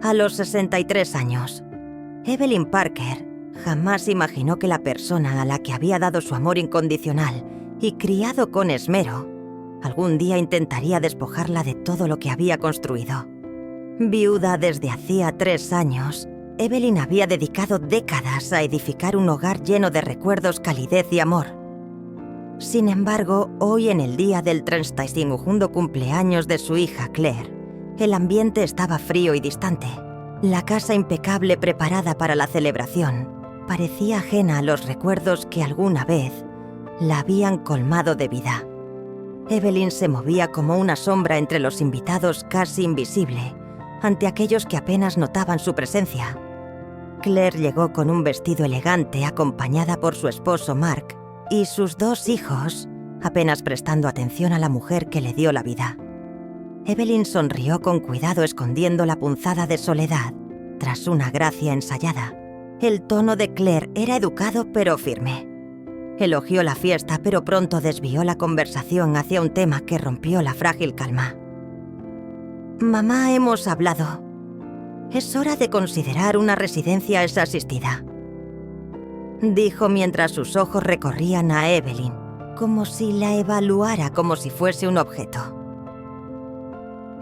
A los 63 años, Evelyn Parker jamás imaginó que la persona a la que había dado su amor incondicional y criado con esmero, algún día intentaría despojarla de todo lo que había construido. Viuda desde hacía 3 años, Evelyn había dedicado décadas a edificar un hogar lleno de recuerdos, calidez y amor. Sin embargo, hoy, en el día del 35º cumpleaños de su hija Claire, el ambiente estaba frío y distante. La casa impecable preparada para la celebración parecía ajena a los recuerdos que alguna vez la habían colmado de vida. Evelyn se movía como una sombra entre los invitados, casi invisible, ante aquellos que apenas notaban su presencia. Claire llegó con un vestido elegante acompañada por su esposo Mark y sus 2 hijos, apenas prestando atención a la mujer que le dio la vida. Evelyn sonrió con cuidado, escondiendo la punzada de soledad tras una gracia ensayada. El tono de Claire era educado pero firme. Elogió la fiesta, pero pronto desvió la conversación hacia un tema que rompió la frágil calma. «Mamá, hemos hablado. Es hora de considerar una residencia asistida», dijo mientras sus ojos recorrían a Evelyn, como si la evaluara como si fuese un objeto.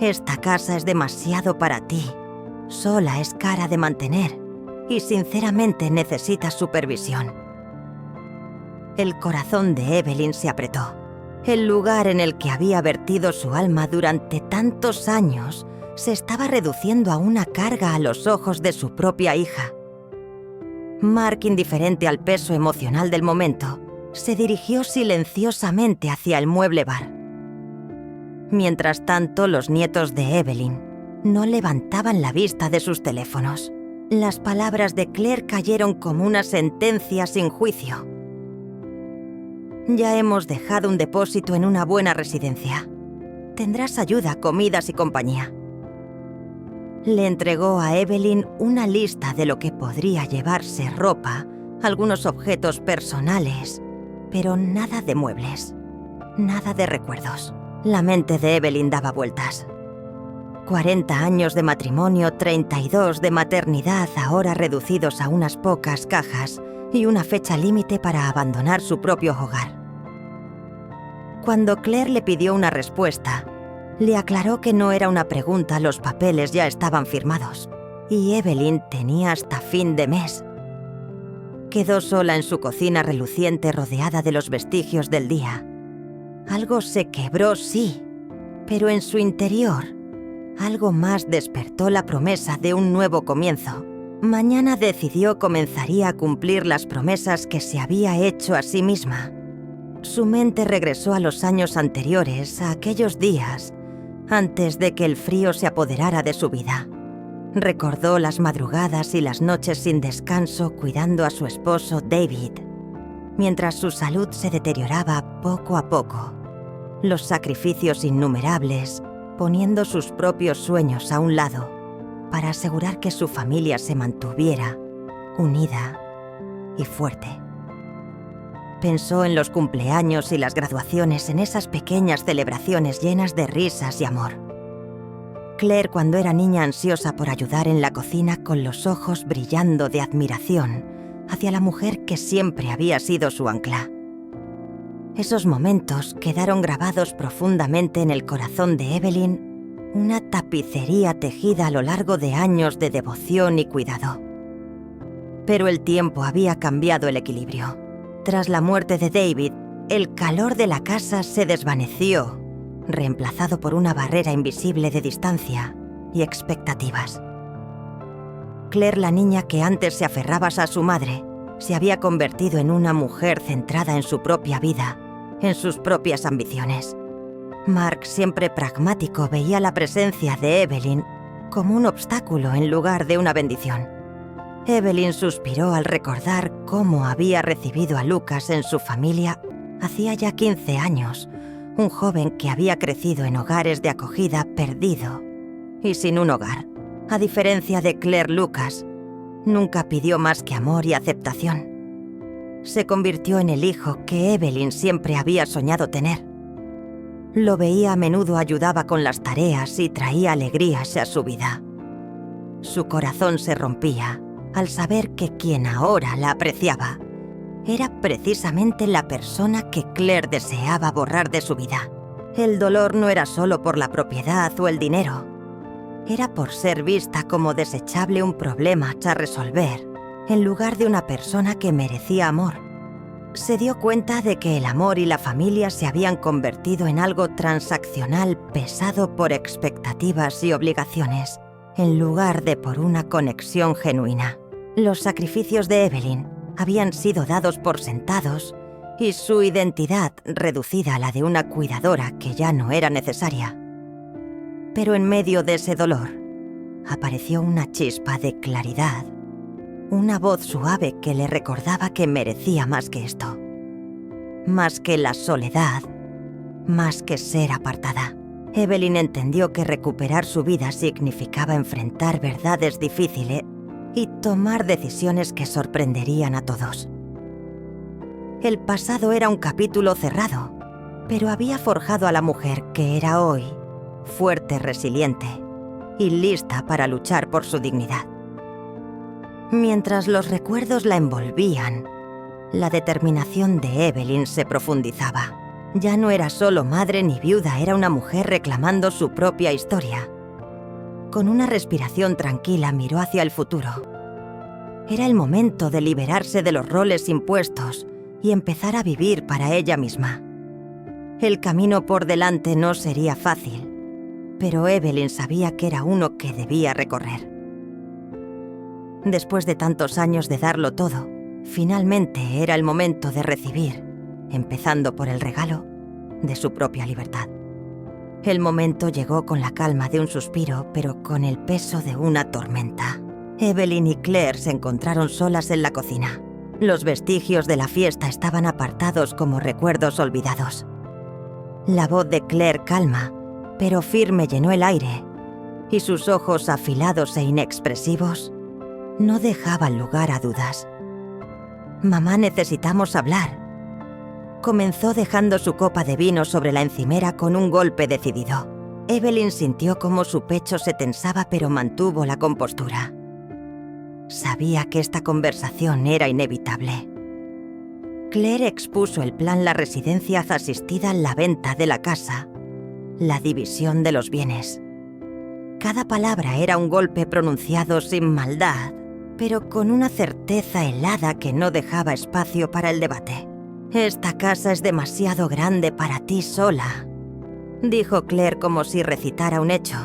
«Esta casa es demasiado para ti. Sola es cara de mantener y sinceramente necesita supervisión». El corazón de Evelyn se apretó. El lugar en el que había vertido su alma durante tantos años se estaba reduciendo a una carga a los ojos de su propia hija. Mark, indiferente al peso emocional del momento, se dirigió silenciosamente hacia el mueble bar. Mientras tanto, los nietos de Evelyn no levantaban la vista de sus teléfonos. Las palabras de Claire cayeron como una sentencia sin juicio. «Ya hemos dejado un depósito en una buena residencia. Tendrás ayuda, comidas y compañía». Le entregó a Evelyn una lista de lo que podría llevarse: ropa, algunos objetos personales, pero nada de muebles, nada de recuerdos. La mente de Evelyn daba vueltas. 40 años de matrimonio, 32 de maternidad, ahora reducidos a unas pocas cajas, y una fecha límite para abandonar su propio hogar. Cuando Claire le pidió una respuesta, le aclaró que no era una pregunta, los papeles ya estaban firmados, y Evelyn tenía hasta fin de mes. Quedó sola en su cocina reluciente, rodeada de los vestigios del día. Algo se quebró, sí, pero en su interior, algo más despertó la promesa de un nuevo comienzo. Mañana decidió comenzaría a cumplir las promesas que se había hecho a sí misma. Su mente regresó a los años anteriores, a aquellos días, antes de que el frío se apoderara de su vida. Recordó las madrugadas y las noches sin descanso cuidando a su esposo David, mientras su salud se deterioraba poco a poco. Los sacrificios innumerables, poniendo sus propios sueños a un lado, para asegurar que su familia se mantuviera unida y fuerte. Pensó en los cumpleaños y las graduaciones, en esas pequeñas celebraciones llenas de risas y amor. Claire, cuando era niña ansiosa por ayudar en la cocina, con los ojos brillando de admiración hacia la mujer que siempre había sido su ancla. Esos momentos quedaron grabados profundamente en el corazón de Evelyn, una tapicería tejida a lo largo de años de devoción y cuidado. Pero el tiempo había cambiado el equilibrio. Tras la muerte de David, el calor de la casa se desvaneció, reemplazado por una barrera invisible de distancia y expectativas. Claire, la niña que antes se aferraba a su madre, se había convertido en una mujer centrada en su propia vida, en sus propias ambiciones. Mark, siempre pragmático, veía la presencia de Evelyn como un obstáculo en lugar de una bendición. Evelyn suspiró al recordar cómo había recibido a Lucas en su familia hacía ya 15 años, un joven que había crecido en hogares de acogida, perdido y sin un hogar. A diferencia de Claire, Lucas nunca pidió más que amor y aceptación. Se convirtió en el hijo que Evelyn siempre había soñado tener. Lo veía a menudo, ayudaba con las tareas y traía alegrías a su vida. Su corazón se rompía al saber que quien ahora la apreciaba era precisamente la persona que Claire deseaba borrar de su vida. El dolor no era solo por la propiedad o el dinero. Era por ser vista como desechable, un problema a resolver, en lugar de una persona que merecía amor. Se dio cuenta de que el amor y la familia se habían convertido en algo transaccional pesado por expectativas y obligaciones, en lugar de por una conexión genuina. Los sacrificios de Evelyn habían sido dados por sentados y su identidad reducida a la de una cuidadora que ya no era necesaria. Pero en medio de ese dolor apareció una chispa de claridad, una voz suave que le recordaba que merecía más que esto, más que la soledad, más que ser apartada. Evelyn entendió que recuperar su vida significaba enfrentar verdades difíciles y tomar decisiones que sorprenderían a todos. El pasado era un capítulo cerrado, pero había forjado a la mujer que era hoy, fuerte, resiliente y lista para luchar por su dignidad. Mientras los recuerdos la envolvían, la determinación de Evelyn se profundizaba. Ya no era solo madre ni viuda, era una mujer reclamando su propia historia. Con una respiración tranquila miró hacia el futuro. Era el momento de liberarse de los roles impuestos y empezar a vivir para ella misma. El camino por delante no sería fácil, pero Evelyn sabía que era uno que debía recorrer. Después de tantos años de darlo todo, finalmente era el momento de recibir, empezando por el regalo de su propia libertad. El momento llegó con la calma de un suspiro, pero con el peso de una tormenta. Evelyn y Claire se encontraron solas en la cocina. Los vestigios de la fiesta estaban apartados como recuerdos olvidados. La voz de Claire, calma, pero firme, llenó el aire, y sus ojos afilados e inexpresivos no dejaban lugar a dudas. «Mamá, necesitamos hablar», comenzó dejando su copa de vino sobre la encimera con un golpe decidido. Evelyn sintió cómo su pecho se tensaba, pero mantuvo la compostura. Sabía que esta conversación era inevitable. Claire expuso el plan: la residencia asistida, la venta de la casa, la división de los bienes. Cada palabra era un golpe pronunciado sin maldad, pero con una certeza helada que no dejaba espacio para el debate. «Esta casa es demasiado grande para ti sola», dijo Claire como si recitara un hecho.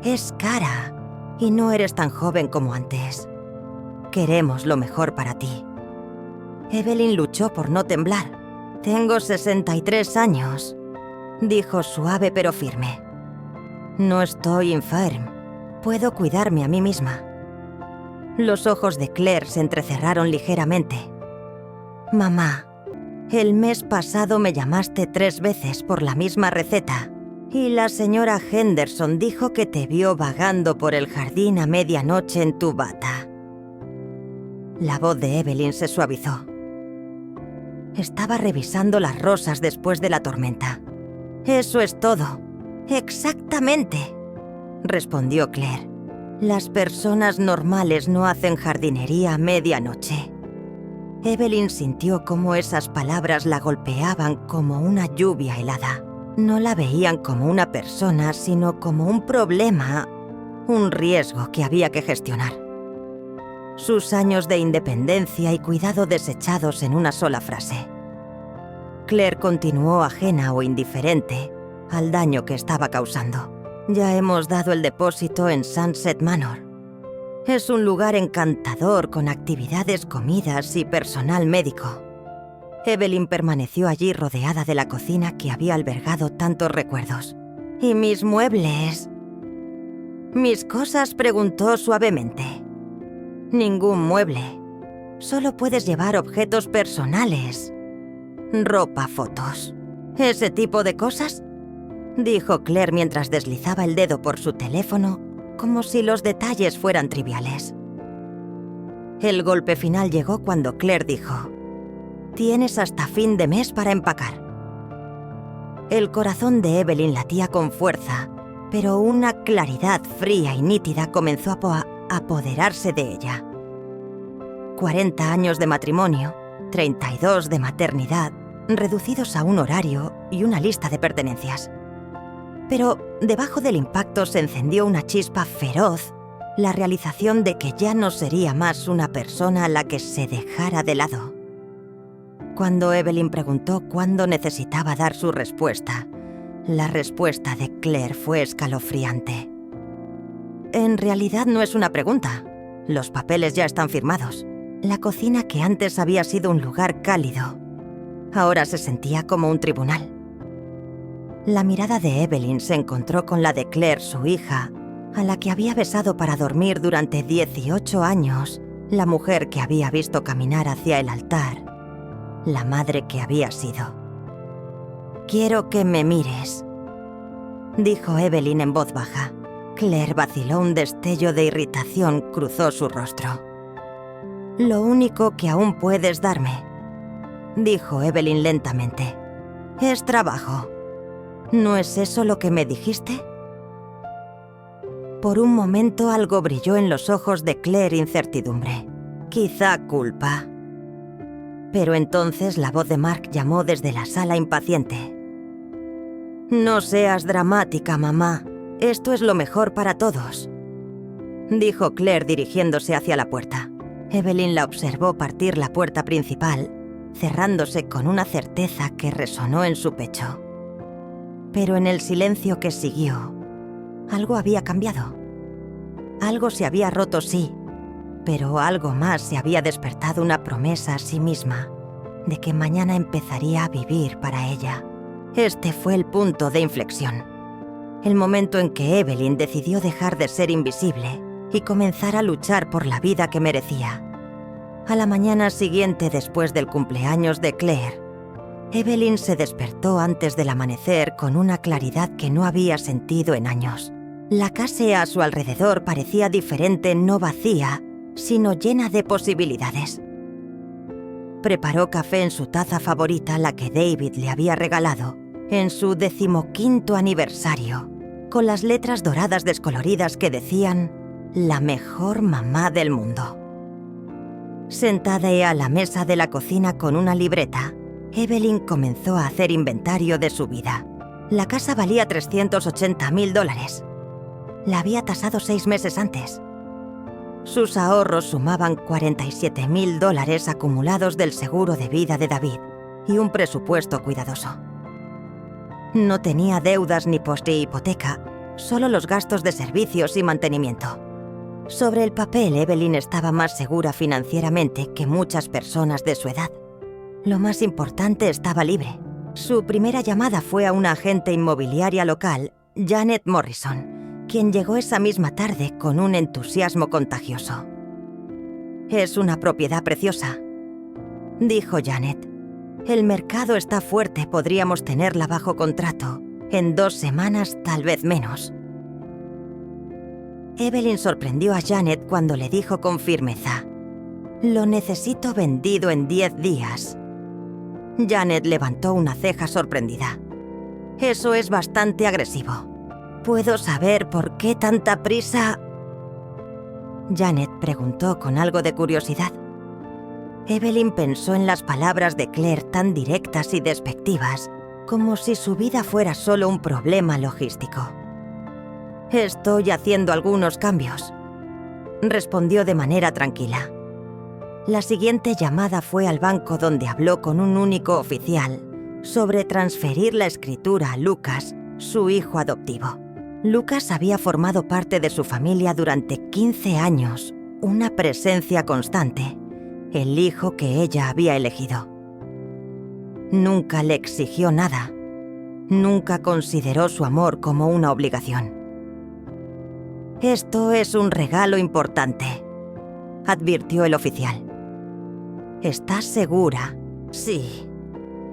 «Es cara y no eres tan joven como antes. Queremos lo mejor para ti». Evelyn luchó por no temblar. «Tengo 63 años», dijo suave pero firme. «No estoy enferma. Puedo cuidarme a mí misma». Los ojos de Claire se entrecerraron ligeramente. «Mamá, el mes pasado me llamaste 3 veces por la misma receta y la señora Henderson dijo que te vio vagando por el jardín a medianoche en tu bata». La voz de Evelyn se suavizó. Estaba revisando las rosas después de la tormenta. «Eso es todo». «Exactamente», respondió Claire. «Las personas normales no hacen jardinería a medianoche». Evelyn sintió cómo esas palabras la golpeaban como una lluvia helada. No la veían como una persona, sino como un problema, un riesgo que había que gestionar. Sus años de independencia y cuidado desechados en una sola frase. Claire continuó ajena o indiferente al daño que estaba causando. «Ya hemos dado el depósito en Sunset Manor. Es un lugar encantador con actividades, comidas y personal médico». Evelyn permaneció allí rodeada de la cocina que había albergado tantos recuerdos. «¿Y mis muebles?» «¿Mis cosas?», preguntó suavemente. «Ningún mueble. Solo puedes llevar objetos personales. Ropa, fotos. ¿Ese tipo de cosas?», dijo Claire mientras deslizaba el dedo por su teléfono, como si los detalles fueran triviales. El golpe final llegó cuando Claire dijo: «Tienes hasta fin de mes para empacar». El corazón de Evelyn latía con fuerza pero una claridad fría y nítida comenzó a apoderarse de ella. 40 años de matrimonio, 32 de maternidad, reducidos a un horario y una lista de pertenencias. Pero debajo del impacto se encendió una chispa feroz, la realización de que ya no sería más una persona a la que se dejara de lado. Cuando Evelyn preguntó cuándo necesitaba dar su respuesta, la respuesta de Claire fue escalofriante. En realidad no es una pregunta. Los papeles ya están firmados. La cocina, que antes había sido un lugar cálido, ahora se sentía como un tribunal. La mirada de Evelyn se encontró con la de Claire, su hija, a la que había besado para dormir durante 18 años, la mujer que había visto caminar hacia el altar, la madre que había sido. «Quiero que me mires», dijo Evelyn en voz baja. Claire vaciló, un destello de irritación cruzó su rostro. «Lo único que aún puedes darme», dijo Evelyn lentamente, «es trabajo. ¿No es eso lo que me dijiste?» Por un momento algo brilló en los ojos de Claire, incertidumbre. Quizá culpa. Pero entonces la voz de Mark llamó desde la sala impaciente. «No seas dramática, mamá. Esto es lo mejor para todos», dijo Claire dirigiéndose hacia la puerta. Evelyn la observó partir la puerta principal, cerrándose con una certeza que resonó en su pecho. Pero en el silencio que siguió, algo había cambiado. Algo se había roto, sí, pero algo más se había despertado, una promesa a sí misma de que mañana empezaría a vivir para ella. Este fue el punto de inflexión. El momento en que Evelyn decidió dejar de ser invisible y comenzar a luchar por la vida que merecía. A la mañana siguiente, después del cumpleaños de Claire, Evelyn se despertó antes del amanecer con una claridad que no había sentido en años. La casa a su alrededor parecía diferente, no vacía, sino llena de posibilidades. Preparó café en su taza favorita, la que David le había regalado, en su 15º aniversario, con las letras doradas descoloridas que decían «La mejor mamá del mundo». Sentada a la mesa de la cocina con una libreta, Evelyn comenzó a hacer inventario de su vida. La casa valía $380.000. La había tasado 6 meses antes. Sus ahorros sumaban $47.000 acumulados del seguro de vida de David y un presupuesto cuidadoso. No tenía deudas ni hipoteca, solo los gastos de servicios y mantenimiento. Sobre el papel, Evelyn estaba más segura financieramente que muchas personas de su edad. Lo más importante, estaba libre. Su primera llamada fue a una agente inmobiliaria local, Janet Morrison, quien llegó esa misma tarde con un entusiasmo contagioso. «Es una propiedad preciosa», dijo Janet. «El mercado está fuerte, podríamos tenerla bajo contrato. En 2 semanas, tal vez menos». Evelyn sorprendió a Janet cuando le dijo con firmeza: «Lo necesito vendido en 10 días». Janet levantó una ceja sorprendida. «Eso es bastante agresivo. ¿Puedo saber por qué tanta prisa?», Janet preguntó con algo de curiosidad. Evelyn pensó en las palabras de Claire, tan directas y despectivas, como si su vida fuera solo un problema logístico. «Estoy haciendo algunos cambios», respondió de manera tranquila. La siguiente llamada fue al banco, donde habló con un único oficial sobre transferir la escritura a Lucas, su hijo adoptivo. Lucas había formado parte de su familia durante 15 años, una presencia constante, el hijo que ella había elegido. Nunca le exigió nada, nunca consideró su amor como una obligación. «Esto es un regalo importante», advirtió el oficial. «¿Estás segura?» «Sí»,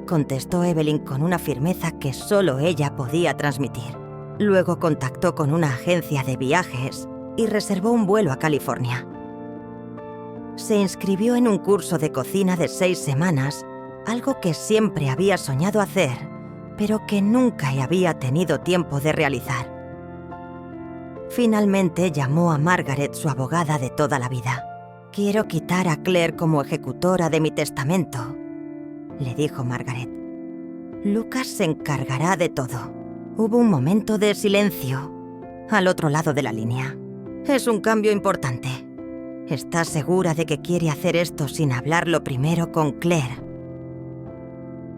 contestó Evelyn con una firmeza que solo ella podía transmitir. Luego contactó con una agencia de viajes y reservó un vuelo a California. Se inscribió en un curso de cocina de 6 semanas, algo que siempre había soñado hacer, pero que nunca había tenido tiempo de realizar. Finalmente llamó a Margaret, su abogada de toda la vida. «Quiero quitar a Claire como ejecutora de mi testamento», le dijo Margaret. «Lucas se encargará de todo». Hubo un momento de silencio al otro lado de la línea. «Es un cambio importante. ¿Estás segura de que quiere hacer esto sin hablarlo primero con Claire?»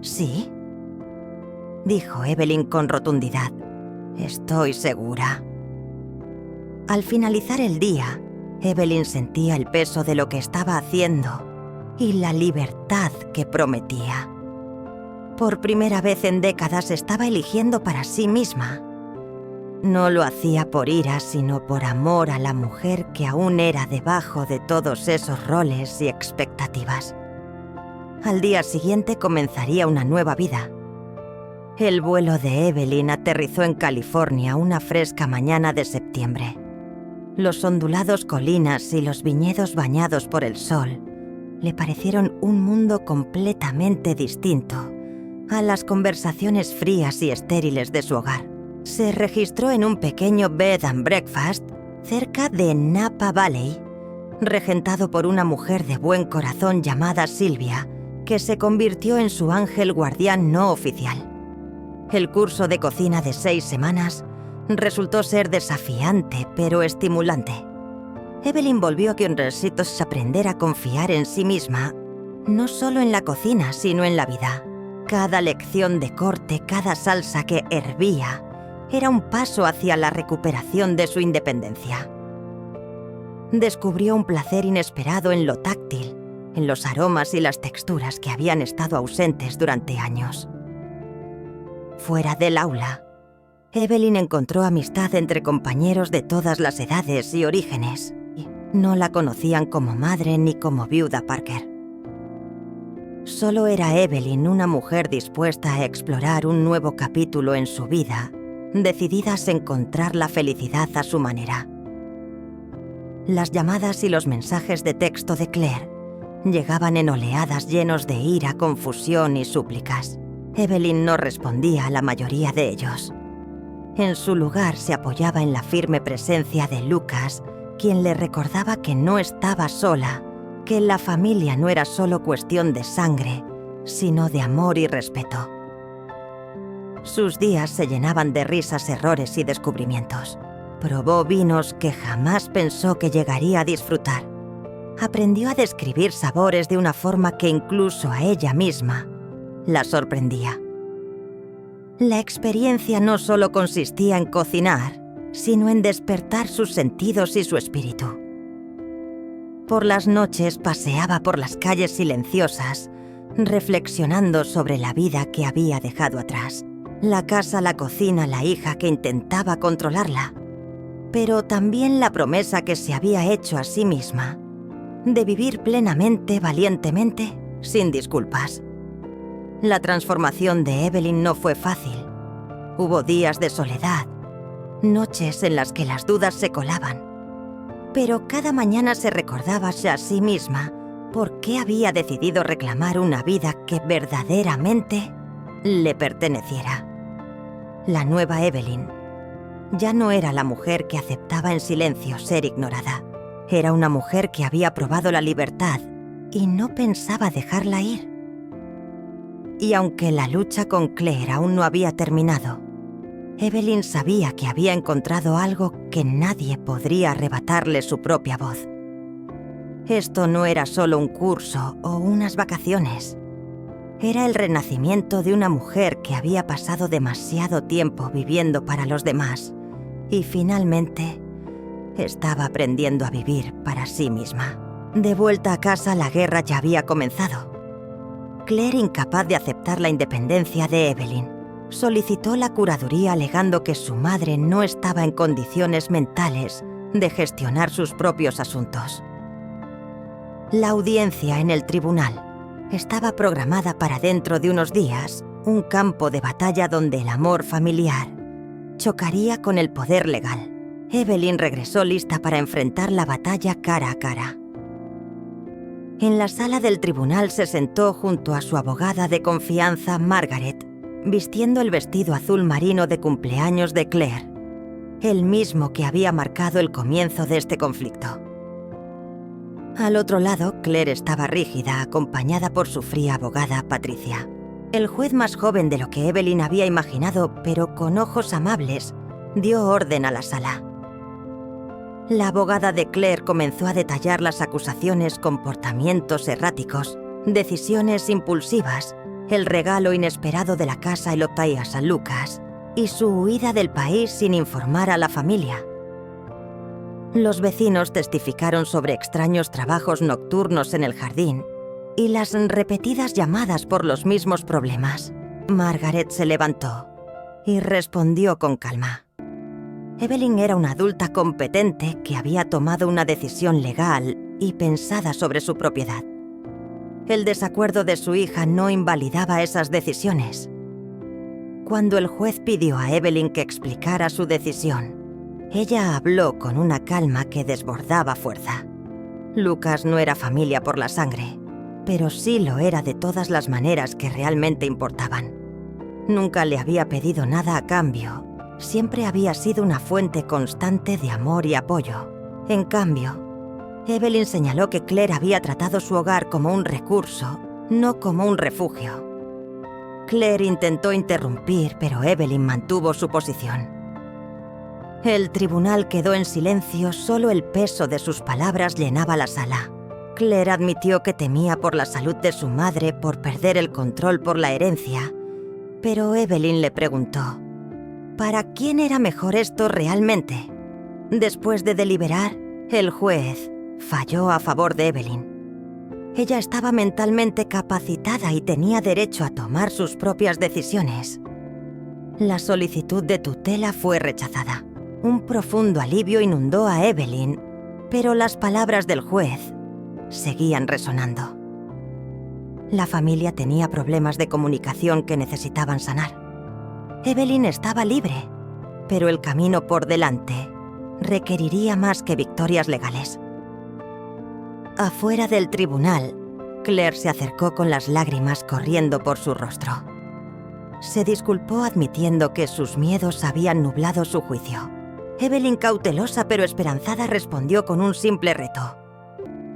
«Sí», dijo Evelyn con rotundidad. «Estoy segura». Al finalizar el día, Evelyn sentía el peso de lo que estaba haciendo y la libertad que prometía. Por primera vez en décadas estaba eligiendo para sí misma. No lo hacía por ira, sino por amor a la mujer que aún era debajo de todos esos roles y expectativas. Al día siguiente comenzaría una nueva vida. El vuelo de Evelyn aterrizó en California una fresca mañana de septiembre. Los ondulados colinas y los viñedos bañados por el sol le parecieron un mundo completamente distinto a las conversaciones frías y estériles de su hogar. Se registró en un pequeño bed and breakfast cerca de Napa Valley, regentado por una mujer de buen corazón llamada Sylvia, que se convirtió en su ángel guardián no oficial. El curso de cocina de 6 semanas resultó ser desafiante, pero estimulante. Evelyn volvió a que necesitó aprender a confiar en sí misma, no solo en la cocina, sino en la vida. Cada lección de corte, cada salsa que hervía, era un paso hacia la recuperación de su independencia. Descubrió un placer inesperado en lo táctil, en los aromas y las texturas que habían estado ausentes durante años. Fuera del aula, Evelyn encontró amistad entre compañeros de todas las edades y orígenes. No la conocían como madre ni como viuda Parker. Solo era Evelyn una mujer dispuesta a explorar un nuevo capítulo en su vida, decididas a encontrar la felicidad a su manera. Las llamadas y los mensajes de texto de Claire llegaban en oleadas llenos de ira, confusión y súplicas. Evelyn no respondía a la mayoría de ellos. En su lugar se apoyaba en la firme presencia de Lucas, quien le recordaba que no estaba sola, que la familia no era solo cuestión de sangre, sino de amor y respeto. Sus días se llenaban de risas, errores y descubrimientos. Probó vinos que jamás pensó que llegaría a disfrutar. Aprendió a describir sabores de una forma que incluso a ella misma la sorprendía. La experiencia no solo consistía en cocinar, sino en despertar sus sentidos y su espíritu. Por las noches paseaba por las calles silenciosas, reflexionando sobre la vida que había dejado atrás. La casa, la cocina, la hija que intentaba controlarla, pero también la promesa que se había hecho a sí misma de vivir plenamente, valientemente, sin disculpas. La transformación de Evelyn no fue fácil. Hubo días de soledad, noches en las que las dudas se colaban, pero cada mañana se recordaba a sí misma por qué había decidido reclamar una vida que verdaderamente le perteneciera. La nueva Evelyn ya no era la mujer que aceptaba en silencio ser ignorada. Era una mujer que había probado la libertad y no pensaba dejarla ir. Y aunque la lucha con Claire aún no había terminado, Evelyn sabía que había encontrado algo que nadie podría arrebatarle su propia voz. Esto no era solo un curso o unas vacaciones. Era el renacimiento de una mujer que había pasado demasiado tiempo viviendo para los demás y finalmente estaba aprendiendo a vivir para sí misma. De vuelta a casa, la guerra ya había comenzado. Claire, incapaz de aceptar la independencia de Evelyn, solicitó la curaduría alegando que su madre no estaba en condiciones mentales de gestionar sus propios asuntos. La audiencia en el tribunal estaba programada para dentro de unos días, un campo de batalla donde el amor familiar chocaría con el poder legal. Evelyn regresó lista para enfrentar la batalla cara a cara. En la sala del tribunal se sentó junto a su abogada de confianza, Margaret, vistiendo el vestido azul marino de cumpleaños de Claire. el mismo que había marcado el comienzo de este conflicto. Al otro lado, Claire estaba rígida, acompañada por su fría abogada, Patricia. El juez, más joven de lo que Evelyn había imaginado, pero con ojos amables, dio orden a la sala. La abogada de Claire comenzó a detallar las acusaciones, comportamientos erráticos, decisiones impulsivas, el regalo inesperado de la casa Elotay a San Lucas y su huida del país sin informar a la familia. Los vecinos testificaron sobre extraños trabajos nocturnos en el jardín y las repetidas llamadas por los mismos problemas. Margaret se levantó y respondió con calma. Evelyn era una adulta competente que había tomado una decisión legal y pensada sobre su propiedad. El desacuerdo de su hija no invalidaba esas decisiones. Cuando el juez pidió a Evelyn que explicara su decisión, ella habló con una calma que desbordaba fuerza. Lucas no era familia por la sangre, pero sí lo era de todas las maneras que realmente importaban. Nunca le había pedido nada a cambio. Siempre había sido una fuente constante de amor y apoyo. En cambio, Evelyn señaló que Claire había tratado su hogar como un recurso, no como un refugio. Claire intentó interrumpir, pero Evelyn mantuvo su posición. El tribunal quedó en silencio, solo el peso de sus palabras llenaba la sala. Claire admitió que temía por la salud de su madre, por perder el control por la herencia, pero Evelyn le preguntó: ¿para quién era mejor esto realmente? Después de deliberar, el juez falló a favor de Evelyn. Ella estaba mentalmente capacitada y tenía derecho a tomar sus propias decisiones. La solicitud de tutela fue rechazada. Un profundo alivio inundó a Evelyn, pero las palabras del juez seguían resonando. La familia tenía problemas de comunicación que necesitaban sanar. Evelyn estaba libre, pero el camino por delante requeriría más que victorias legales. Afuera del tribunal, Claire se acercó con las lágrimas corriendo por su rostro. Se disculpó admitiendo que sus miedos habían nublado su juicio. Evelyn, cautelosa pero esperanzada, respondió con un simple reto.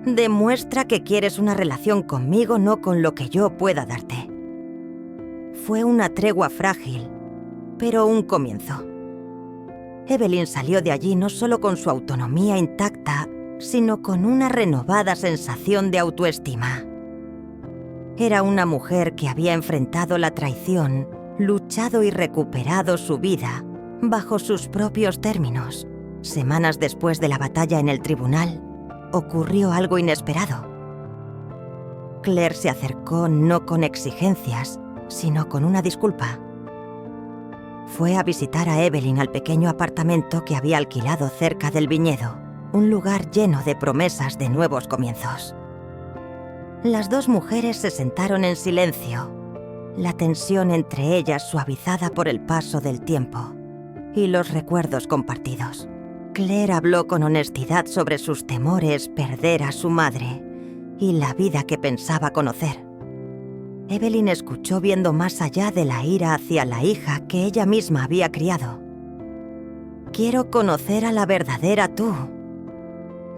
Demuestra que quieres una relación conmigo, no con lo que yo pueda darte. Fue una tregua frágil, pero un comienzo. Evelyn salió de allí no solo con su autonomía intacta, sino con una renovada sensación de autoestima. Era una mujer que había enfrentado la traición, luchado y recuperado su vida bajo sus propios términos. Semanas después de la batalla en el tribunal, ocurrió algo inesperado. Claire se acercó no con exigencias, sino con una disculpa. Fue a visitar a Evelyn al pequeño apartamento que había alquilado cerca del viñedo, un lugar lleno de promesas de nuevos comienzos. Las dos mujeres se sentaron en silencio, la tensión entre ellas suavizada por el paso del tiempo y los recuerdos compartidos. Claire habló con honestidad sobre sus temores, perder a su madre y la vida que pensaba conocer. Evelyn escuchó viendo más allá de la ira hacia la hija que ella misma había criado. «Quiero conocer a la verdadera tú»,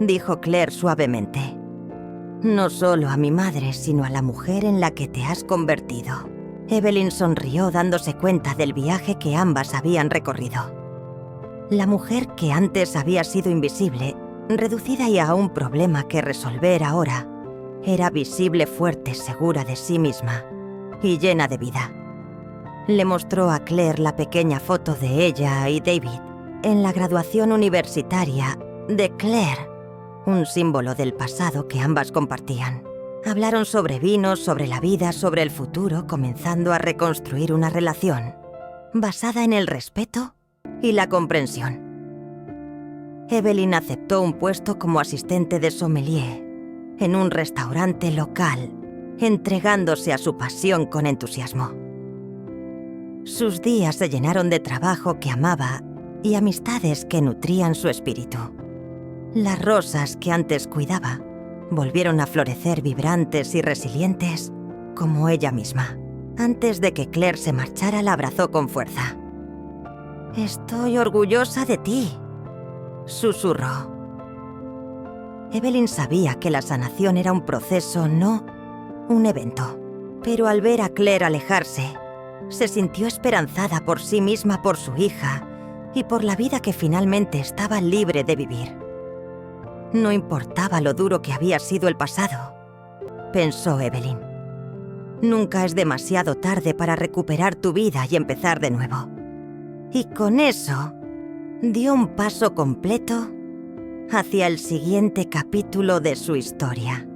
dijo Claire suavemente. «No solo a mi madre, sino a la mujer en la que te has convertido». Evelyn sonrió dándose cuenta del viaje que ambas habían recorrido. La mujer que antes había sido invisible, reducida y a un problema que resolver ahora, era visible, fuerte, segura de sí misma y llena de vida. Le mostró a Claire la pequeña foto de ella y David en la graduación universitaria de Claire, un símbolo del pasado que ambas compartían. Hablaron sobre vinos, sobre la vida, sobre el futuro, comenzando a reconstruir una relación basada en el respeto y la comprensión. Evelyn aceptó un puesto como asistente de sommelier en un restaurante local, entregándose a su pasión con entusiasmo. Sus días se llenaron de trabajo que amaba y amistades que nutrían su espíritu. Las rosas que antes cuidaba volvieron a florecer vibrantes y resilientes como ella misma. Antes de que Claire se marchara, la abrazó con fuerza. Estoy orgullosa de ti, susurró. Evelyn sabía que la sanación era un proceso, no un evento. Pero al ver a Claire alejarse, se sintió esperanzada por sí misma, por su hija y por la vida que finalmente estaba libre de vivir. No importaba lo duro que había sido el pasado, pensó Evelyn. Nunca es demasiado tarde para recuperar tu vida y empezar de nuevo. Y con eso, dio un paso completo hacia el siguiente capítulo de su historia.